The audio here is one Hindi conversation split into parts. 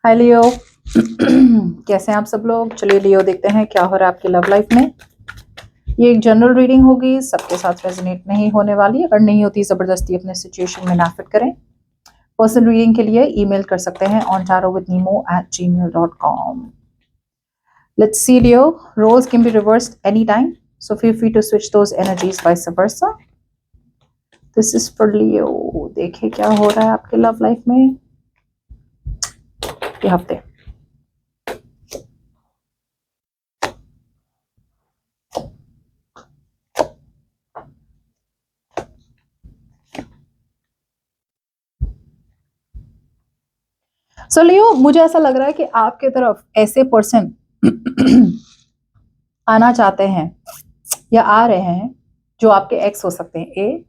हाय लियो। कैसे हैं आप सब लोग? चलिए लियो देखते हैं क्या हो रहा है आपकी लव लाइफ में। ये एक जनरल रीडिंग होगी, सबके साथ रेजोनेट नहीं होने वाली। अगर नहीं होती ज़बरदस्ती अपने सिचुएशन में ना फिट करें। पर्सनल रीडिंग के लिए ईमेल कर सकते हैं ontarowithnemo@gmail.com। Let's see Leo, roles can be reversed anytime, so feel free to switch those energies vice versa. This is for Leo। देखिए क्या हो रहा है आपके लव लाइफ में ये हफ्ते। सो लियो, मुझे ऐसा लग रहा है कि आपके तरफ ऐसे पर्सन आना चाहते हैं या आ रहे हैं जो आपके एक्स हो सकते हैं।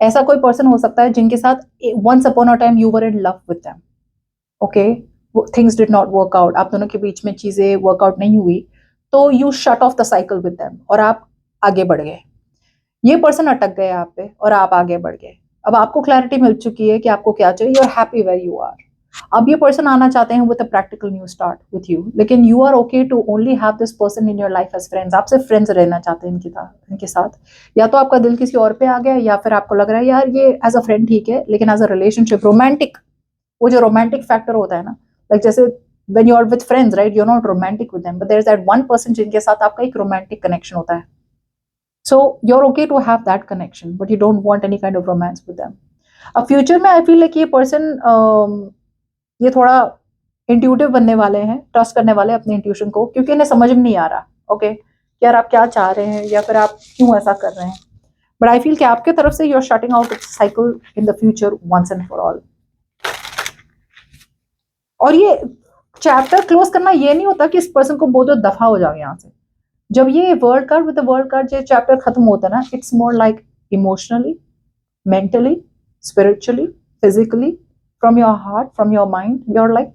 ऐसा कोई पर्सन हो सकता है जिनके साथ once upon a time you were in love with them, okay, things did not work out, आप दोनों के बीच में चीजें वर्कआउट नहीं हुई, तो you shut off the cycle with them और आप आगे बढ़ गए। ये पर्सन अटक गए आप पे और आप आगे बढ़ गए। अब आपको क्लैरिटी मिल चुकी है कि आपको क्या चाहिए। You are happy where you are. अब ये पर्सन आना चाहते हैं with a practical new start with you, लेकिन you are okay to only have this person in your life as friends. आप सिर्फ फ्रेंड्स रहना चाहते हैं इनके साथ। या तो आपका दिल किसी और पे आ गया, या फिर आपको लग रहा है यार ये एज अ फ्रेंड ठीक है, लेकिन एज अ रिलेशनशिप रोमांटिक, वो जो रोमांटिक फैक्टर होता है ना, लाइक जैसे when you are with friends right, you are not romantic with them, but there is that one person जिनके साथ आपका एक रोमांटिक कनेक्शन होता है। So you're okay to have that connection, but you don't want any kind of romance with them. अब फ्यूचर में आई फील लाइक ये पर्सन ये थोड़ा इंट्यूटिव बनने वाले हैं, ट्रस्ट करने वाले हैं अपने इंट्यूशन को, क्योंकि इन्हें समझ में नहीं आ रहा ओके यार आप क्या चाह रहे हैं या फिर आप क्यों ऐसा कर रहे हैं। बट आई फील कि आपके तरफ से you are shutting out cycle in the future once and for all. और ये चैप्टर क्लोज करना ये नहीं होता कि इस पर्सन को बोल दो दफा हो जाओ यहाँ से। जब ये world card with the world card ये चैप्टर खत्म होता है ना, it's more like emotionally, mentally, spiritually, physically, from your heart, from your mind, you're like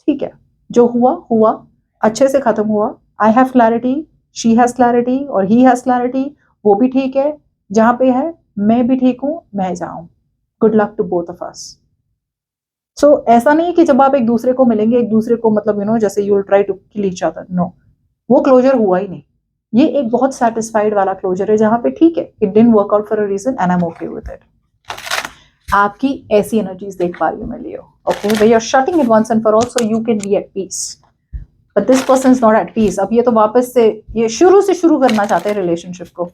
ठीक है जो हुआ हुआ, अच्छे से खत्म हुआ। I have clarity, she has clarity और ही हैज क्लैरिटी, वो भी ठीक है जहां पे है, मैं भी ठीक हूं, मैं जाऊं। Good luck to both of us. So ऐसा नहीं है कि जब आप एक दूसरे को मिलेंगे, एक दूसरे को मतलब यू नो जैसे you will try to kill each other, no, वो क्लोजर हुआ ही नहीं। ये एक बहुत सेटिस्फाइड वाला क्लोजर है जहां पे ठीक है, it didn't work out for a reason and I am okay with it. आपकी ऐसी एनर्जीज देख पा रही हूँ मैं Leo, okay, way you are shutting it once and for all so you can be at peace, but this person is not at peace. अब ये तो वापस से ये शुरू से शुरू करना चाहते हैं रिलेशनशिप को।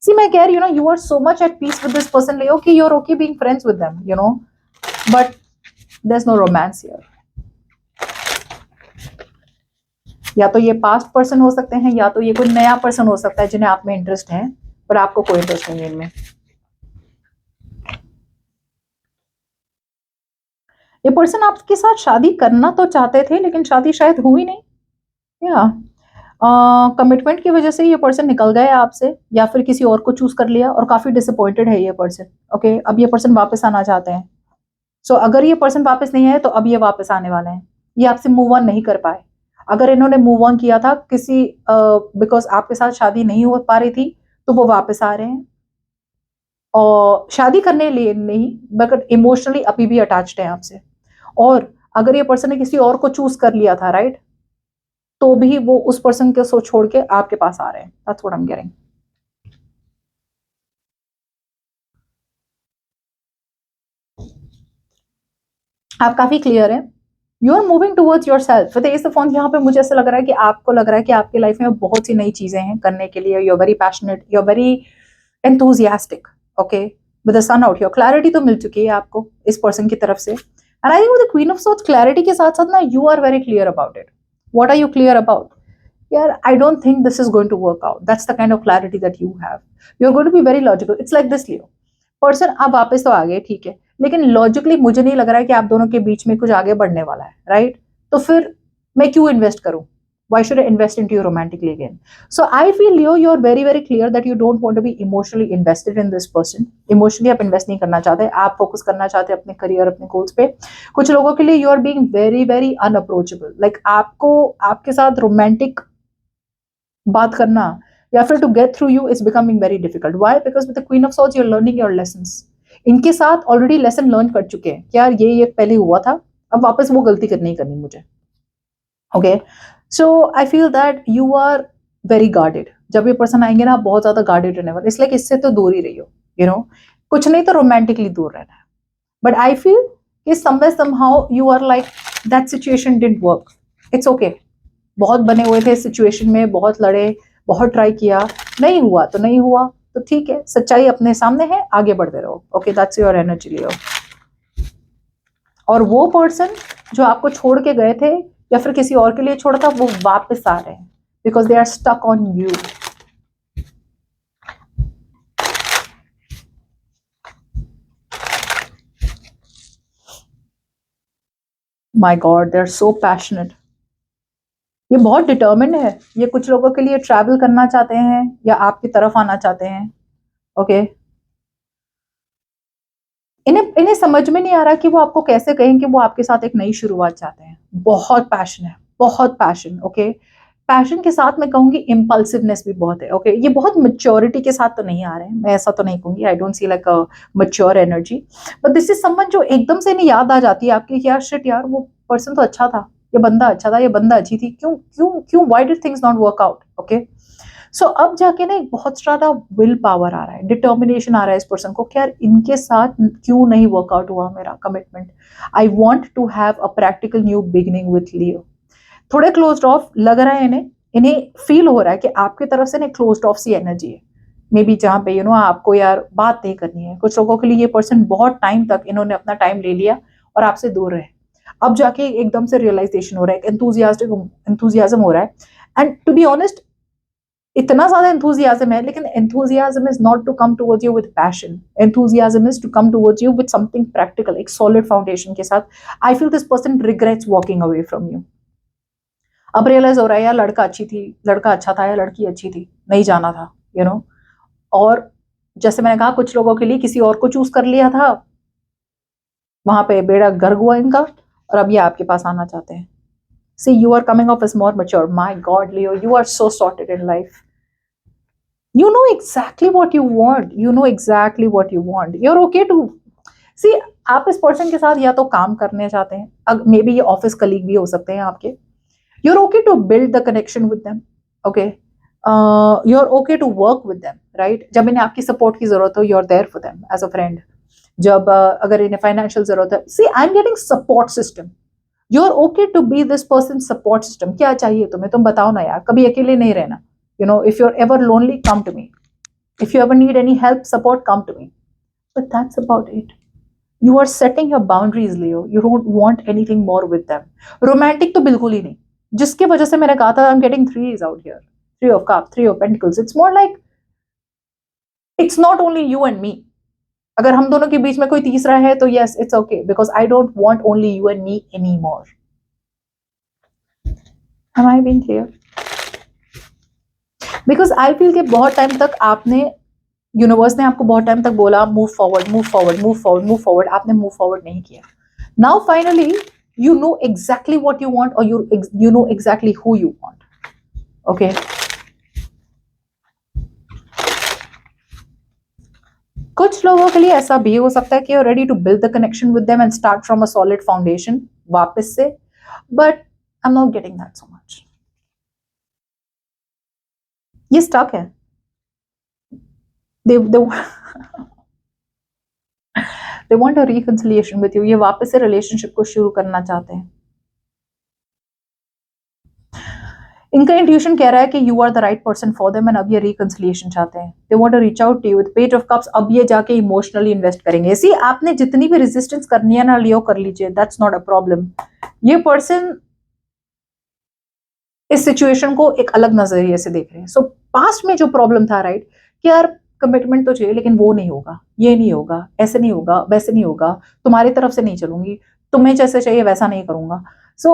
सी मैं कह रही हूँ ना, you are so much at peace with this person Leo कि you are okay being friends with them, you know, but there is no romance here. या तो ये पास्ट पर्सन हो सकते हैं, या तो ये कोई नया पर्सन हो सकता है जिन्हें आप में इंटरेस्ट है, पर आपको कोई इंटरेस्ट नहीं है इनमें। ये पर्सन आपके साथ शादी करना तो चाहते थे, लेकिन शादी शायद हुई नहीं। या कमिटमेंट की वजह से ये पर्सन निकल गए आपसे, या फिर किसी और को चूज कर लिया और काफी डिसअपॉइंटेड है ये पर्सन। ओके, अब ये पर्सन वापस आना चाहते हैं। सो अगर ये पर्सन वापस नहीं आए तो अब ये वापस आने वाले हैं। ये आपसे मूव ऑन नहीं कर पाए। अगर इन्होंने मूव ऑन किया था किसी बिकॉज आपके साथ शादी नहीं हो पा रही थी, तो वो वापस आ रहे हैं। और शादी करने लिए नहीं, बट इमोशनली अभी भी अटैच्ड है आपसे। और अगर ये पर्सन ने किसी और को चूज कर लिया था राइट, तो भी वो उस पर्सन के सो छोड़ के आपके पास आ रहे हैं। That's what I am getting. आप काफी क्लियर है, you are moving towards your self with ace of wands. यहाँ पे मुझे ऐसा लग रहा है कि आपको लग रहा है कि आपकी लाइफ में बहुत सी नई चीजें हैं करने के लिए। You are very passionate, you are very enthusiastic, okay, with the sun out your. Clarity तो मिल चुकी है आपको इस पर्सन की तरफ से। And I think with the queen of swords clarity के साथ साथ ना, you are very clear about it. What are you clear about? यार I don't think this is going to work out. That's the kind of clarity that you have. You are going to be very logical. It's like this Leo, person आप वापस तो आ गए ठीक है, लेकिन लॉजिकली मुझे नहीं लग रहा है कि आप दोनों के बीच में कुछ आगे बढ़ने वाला है राइट। तो फिर मैं क्यों इन्वेस्ट करूं? Why should I invest into you romantically again? So I feel Leo, you're very very clear that you don't want to be emotionally invested in this person. Emotionally आप invest नहीं करना चाहते, आप focus करना चाहते अपने career, अपने goals पे। कुछ लोगों के लिए you are being very very unapproachable. Like आपको आपके साथ romantic बात करना या फिर to get through you is becoming very difficult. Why? Because with the Queen of Swords you're learning your lessons. इनके साथ ऑलरेडी लेसन लर्न कर चुके हैं। यार ये पहले हुआ था, अब वापस वो गलती करनी ही करनी मुझे। Okay, so I feel that you are very guarded. जब ये पर्सन आएंगे ना, आप बहुत ज्यादा गार्डेड रहने वाले, इसलिए इससे तो दूर ही रही हो, यू नो, कुछ नहीं तो रोमांटिकली दूर रहना है। बट आई फील कि somewhere somehow you are like that situation didn't work, it's okay। बहुत बने हुए थे सिचुएशन में, बहुत लड़े, बहुत ट्राई किया, नहीं हुआ तो नहीं हुआ, तो ठीक है, सच्चाई अपने सामने है, आगे बढ़ते रहो। ओके, दैट्स योर एनर्जी लियो। और वो पर्सन जो आपको छोड़ के गए थे या फिर किसी और के लिए छोड़ा था, वो वापस आ रहे हैं because they are stuck on you. My god, they are so passionate. ये बहुत डिटर्मिन्ड है। ये कुछ लोगों के लिए ट्रैवल करना चाहते हैं या आपकी तरफ आना चाहते हैं। ओके, इन्हें इन्हें समझ में नहीं आ रहा कि वो आपको कैसे कहें कि वो आपके साथ एक नई शुरुआत चाहते हैं। बहुत पैशन है, बहुत पैशन। ओके, पैशन के साथ मैं कहूंगी इम्पल्सिवनेस भी बहुत है। ओके, ये बहुत मेच्योरिटी के साथ तो नहीं आ रहे हैं, मैं ऐसा तो नहीं कहूंगी। I don't see like a mature energy, but this is someone जो एकदम से नहीं याद आ जाती है आपकी, यार शिट यार, वो पर्सन तो अच्छा था, ये बंदा अच्छा था, ये बंदा अच्छी थी, क्यों क्यों क्यों, why did things not work out. Okay, so अब जाके ना एक बहुत ज्यादा विल पावर आ रहा है, डिटर्मिनेशन आ रहा है इस पर्सन को कि यार इनके साथ क्यों नहीं वर्कआउट हुआ मेरा commitment. I want to have a practical new beginning with Leo. थोड़े क्लोज ऑफ लग रहा है इन्हें, इन्हें फील हो रहा है कि आपकी तरफ से ना क्लोज ऑफ सी एनर्जी है मे बी, जहाँ पे आपको यार बात नहीं करनी है। कुछ लोगों के लिए ये पर्सन बहुत टाइम तक इन्होंने अपना टाइम ले लिया और आपसे दूर रहे, अब जाके एकदम से रियलाइजेशन हो रहा है, एंथुजियाज्म हो रहा है। एंड टू बी ऑनेस्ट, इतना ज्यादा एंथुजियाज्म है, लेकिन enthusiasm is not to come towards you with passion. Enthusiasm is to come towards you with something practical, एक सॉलिड फाउंडेशन के साथ। I feel this person regrets walking away from you. अब रियलाइज हो रहा है यार, लड़का अच्छी थी, लड़का अच्छा था या लड़की अच्छी थी, नहीं जाना था, और जैसे मैंने कहा, कुछ लोगों के लिए किसी और को चूज कर लिया था, वहां पे बेड़ा गर्क हुआ इनका, और अब ये आपके पास आना चाहते हैं। See, you are coming off as more mature. My God, Leo, you are so sorted in life. You know exactly what you want. You know exactly what you want. You're okay to see, आप इस पर्सन के साथ या तो काम करने चाहते हैं, मे बी ये ऑफिस कलीग भी हो सकते हैं आपके। You're okay to build the connection with them. Okay. You're okay to work with them, right? जब इन्हें आपकी सपोर्ट की जरूरत हो, you're there for them as a friend. जब अगर इन्हें फाइनेंशियल जरूरत है, see, I'm getting support system. You're okay to be this person's support system. क्या चाहिए तुम्हें, तुम बताओ ना यार, कभी अकेले नहीं रहना। If you're ever lonely, come to me. If you ever need any help, support, come to me. But that's about it. You are setting your boundaries, Leo. You don't want anything more with them. Romantic तो बिल्कुल ही नहीं, जिसके वजह से मैंने कहा था I'm getting threes out here. Three of cups, three of pentacles. It's more like it's not only you and me. अगर हम दोनों के बीच में कोई तीसरा है तो yes, it's okay, because I don't want only you and me anymore. Am I being clear? Because I feel कि बहुत टाइम तक आपने, यूनिवर्स ने आपको बहुत टाइम तक बोला move forward, move forward, move forward, move forward, आपने मूव फॉरवर्ड नहीं किया। Now finally you know exactly what you want, or you know exactly who you want. Okay. कुछ लोगों के लिए ऐसा भी हो सकता है कि you're ready to build the connection with them and start from a solid foundation वापस से, but I'm not getting that so much. ये stuck है। they they want a reconciliation with you. ये वापस से रिलेशनशिप को शुरू करना चाहते हैं। इनका इंट्यूशन कह रहा है कि you are the right person for them, and अब ये रिकंसिलिएशन चाहते हैं। They want to reach out to you with page of cups. अब ये जाके इमोशनली इन्वेस्ट करेंगे। सी, आपने जितनी भी रेजिस्टेंस करनी है ना लियो, कर लीजिए, दैट्स नॉट अ प्रॉब्लम। ये पर्सन इस सिचुएशन को एक अलग नजरिए से देख रहे हैं। सो पास्ट में जो प्रॉब्लम था, राइट, कि यार कमिटमेंट तो चाहिए लेकिन वो नहीं होगा, ये नहीं होगा, ऐसे नहीं होगा, वैसे नहीं होगा, तुम्हारी तरफ से नहीं चलूंगी, तुम्हें जैसे चाहिए वैसा नहीं करूंगा। सो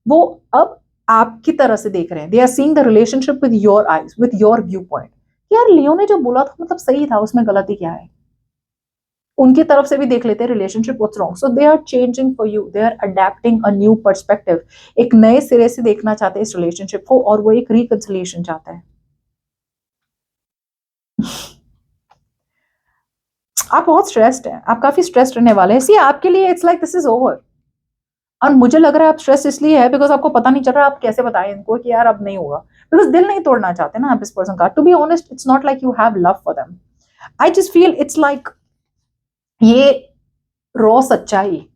वो अब आपकी तरह से देख रहे हैं। They are seeing the relationship with your eyes, with your view point. यार लियो ने जो बोला था मतलब सही था, उसमें गलती क्या है। उनकी तरफ से भी देख लेते हैं relationship what's wrong. So they are changing for you, they are adapting a new perspective. एक नए सिरे से देखना चाहते हैं इस रिलेशनशिप को, और वो एक रिकंसिलिएशन चाहता है। आप बहुत स्ट्रेस्ड हैं, आप काफी स्ट्रेस्ड रहने वाले हैं। सी, आपके लिए it's like this is over. और मुझे लग रहा है आप स्ट्रेस इसलिए है बिकॉज आपको पता नहीं चल रहा आप कैसे बताएं इनको कि यार अब नहीं होगा, बिकॉज दिल नहीं तोड़ना चाहते ना आप इस पर्सन का. To be honest it's not like you have love for them. I just feel it's like ये रॉ सच्चाई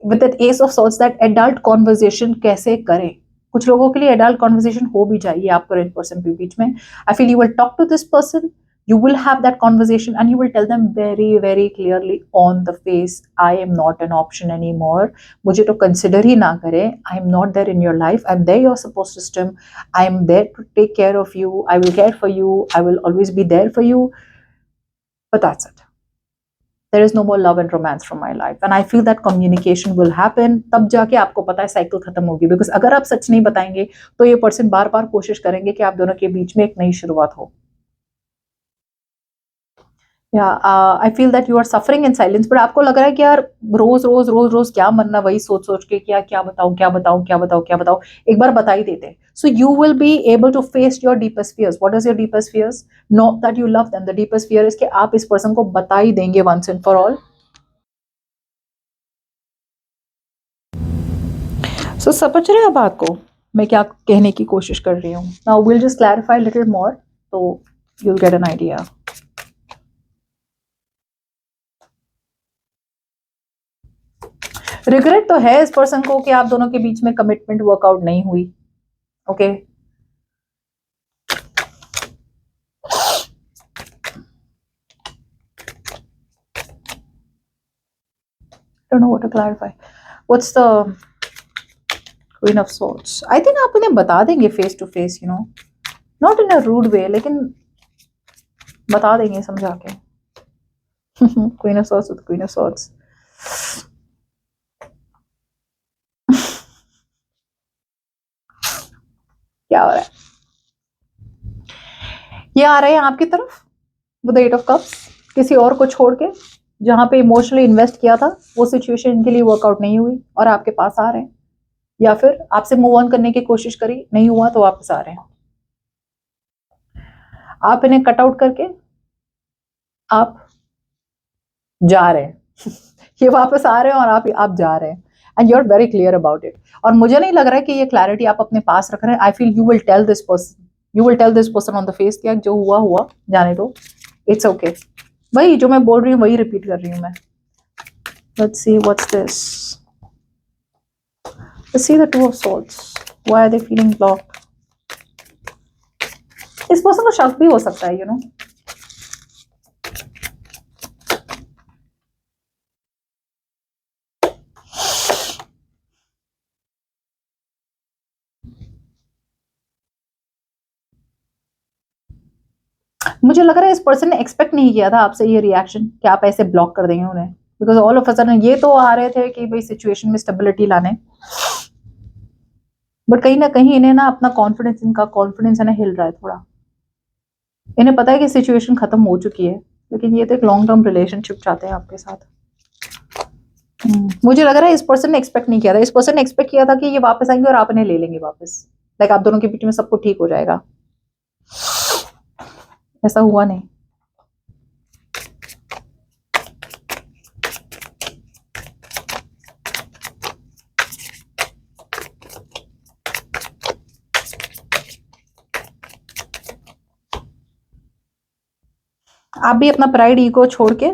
with that ace of swords, that adult conversation कैसे करें. कुछ लोगों के लिए एडल्ट कॉन्वर्जेशन हो भी चाहिए आपको इन पर्सन के बीच में. I feel you will talk to this person, you will have that conversation and you will tell them very very clearly on the face, I am not an option anymore, मुझे तो consider ही ना करें, I am not there in your life, I'm there your support system, I am there to take care of you, I will care for you, I will always be there for you, but that's it. There is no more love and romance from my life and I feel that communication will happen. तब जाके आपको पता है साइकिल खत्म होगी, बिकॉज अगर आप सच नहीं बताएंगे तो ये पर्सन बार बार कोशिश करेंगे कि आप दोनों के बीच में एक नई शुरुआत हो. I feel that you are suffering in silence, but आपको लग रहा है कि यार रोज रोज रोज रोज क्या मरना, वही सोच सोच के क्या क्या बताऊं क्या बताऊं क्या बताऊं क्या बताऊं, एक बार बता ही देते. So you will be able to face your deepest fears. What is your deepest fears? Know that you love them. The deepest fear is कि आप इस पर्सन को बता ही देंगे once and for all. So समझ रहे हैं आप बात को मैं क्या कहने की कोशिश कर रही हूँ. Now will just clarify little more तो you will get an idea. Regret तो है इस पर्सन को कि आप दोनों के बीच में कमिटमेंट वर्कआउट नहीं हुई. Okay don't know what to clarify. What's the Queen of Swords? I think आप उन्हें बता देंगे face to face, you know, not in a rude way, लेकिन बता देंगे समझा के. Queen of Swords with Queen of Swords. क्या हो रहा है? ये आ रहे हैं आपकी तरफ with the eight of cups, किसी और को छोड़ के, जहां पे इमोशनली इन्वेस्ट किया था वो सिचुएशन इनके लिए वर्कआउट नहीं हुई और आपके पास आ रहे हैं, या फिर आपसे मूव ऑन करने की कोशिश करी नहीं हुआ तो वापस आ रहे हैं. आप इन्हें कट आउट करके आप जा रहे हैं. ये वापस आ रहे हैं और आप जा रहे हैं and you are very clear about it. और मुझे नहीं लग रहा है कि ये क्लैरिटी आप अपने पास रख रहे हैं. I feel you will tell this person on the face कि जो हुआ हुआ जाने दो, इट्स ओके. वही जो मैं बोल रही हूँ वही रिपीट कर रही हूँ मैं. Let's see what's this. Let's see the two of swords. Why are they feeling blocked? इस पर्सन को शक भी हो सकता है, यू नो. मुझे लग रहा है इस पर्सन ने एक्सपेक्ट नहीं किया था आपसे ये रिएक्शन कि आप ऐसे ब्लॉक कर देंगे उन्हें, because all of a sudden ये तो आ रहे थे कि भाई सिचुएशन में स्टेबिलिटी लाने, बट कहीं ना कहीं इन्हें ना अपना कॉन्फिडेंस, इनका कॉन्फिडेंस है ना हिल रहा है थोड़ा. इन्हें पता है कि सिचुएशन खत्म हो चुकी है, लेकिन ये तो एक लॉन्ग टर्म रिलेशनशिप चाहते हैं आपके साथ. मुझे लग रहा है इस पर्सन ने एक्सपेक्ट नहीं किया था. इस पर्सन ने एक्सपेक्ट किया था कि ये वापस आएंगे और आप इन्हें ले लेंगे वापस, लाइक आप दोनों के बीच में सब कुछ ठीक हो जाएगा. ऐसा हुआ नहीं. आप भी अपना प्राइड ईगो छोड़ के,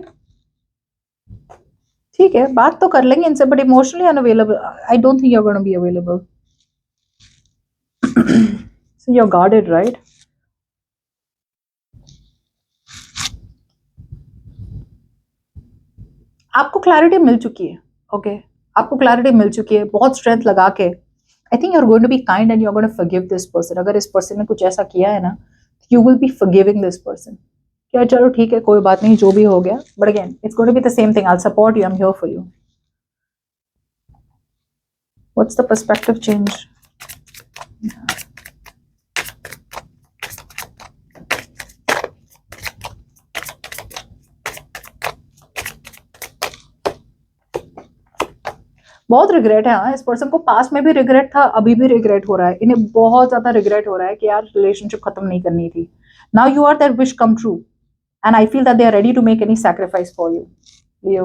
ठीक है, बात तो कर लेंगे इनसे, but emotionally unavailable. I don't think you are gonna be available. So you are guarded, right? आपको क्लैरिटी मिल चुकी है. ओके आपको क्लैरिटी मिल चुकी है बहुत स्ट्रेंथ लगा के. I think you are going to be kind and you are going to forgive this person. अगर इस पर्सन ने कुछ ऐसा किया है ना, you will be forgiving this person. क्या चलो ठीक है कोई बात नहीं जो भी हो गया, but again it's going to be the same thing. I will support you, I am here for you. What's the perspective change? बहुत रिग्रेट है. हाँ इस पर्सन को पास में भी रिग्रेट था, अभी भी रिग्रेट हो रहा है. इन्हें बहुत ज्यादा रिग्रेट हो रहा है कि यार रिलेशनशिप खत्म नहीं करनी थी. Now you are that wish come true and I feel that they are ready to make any sacrifice for you. Leo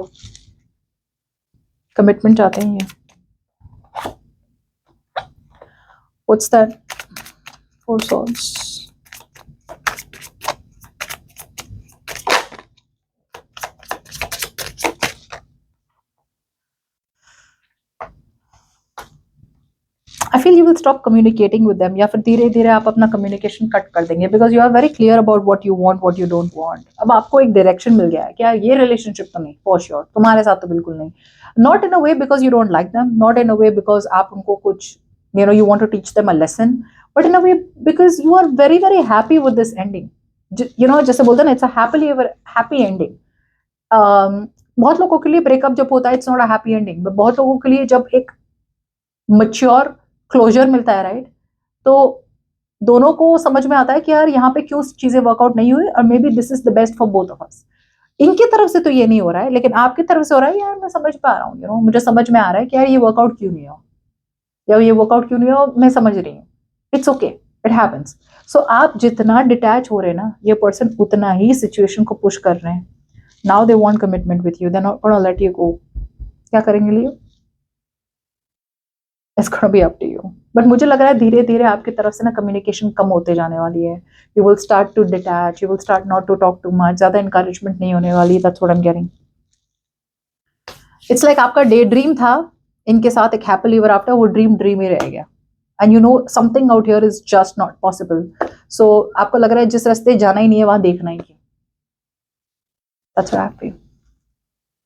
commitment चाहते हैं ये. What's that? Four Swords. I feel you will stop communicating with them, या फिर धीरे धीरे आप अपना communication कट कर देंगे, because you are very clear about what you want, what you don't want. अब आपको एक direction मिल गया है कि यार ये relationship तो नहीं, for sure, तुम्हारे साथ तो बिल्कुल नहीं. Not in a way because you don't like them, not in a way because आप उनको कुछ, you want to teach them a lesson, but in a way because you are very very happy with this ending. जैसे बोलते हैं ना, it's a happy ending. बहुत लोगों के लिए ब्रेकअप जब होता है, it's not a happy ending, but बहुत लोगों के लिए जब एक mature क्लोजर मिलता है, राइट, तो दोनों को समझ में आता है कि यार यहाँ पे क्यों चीजें वर्कआउट नहीं हुई, और may be this is the best for both of अस. इनकी तरफ से तो ये नहीं हो रहा है, लेकिन आपकी तरफ से हो रहा है, यार मैं समझ पा रहा हूँ, मुझे समझ में आ रहा है कि यार ये वर्कआउट क्यों नहीं हो, या ये वर्कआउट क्यों नहीं हो, मैं समझ रही हूँ. It's okay, it happens. So आप जितना डिटैच हो रहे हैं ना, ये पर्सन उतना ही सिचुएशन को पुश कर रहे हैं. Now they want commitment with you, they not gonna let you go. क्या करेंगे लियो? It's gonna be up to you. But मुझे लग रहा है धीरे धीरे आपकी तरफ से ना कम्युनिकेशन कम होते जाने वाली है. You will start to detach, you will start not to talk too much, ज़्यादा encouragement नहीं होने वाली. That's what I'm getting. It's like आपका डे ड्रीम था इनके साथ एक happily ever after, वो ड्रीम ही रह गया. And something out here is just not possible. So आपको लग रहा है जिस रास्ते जाना ही नहीं है वहां देखना ही क्यों. That's what I feel.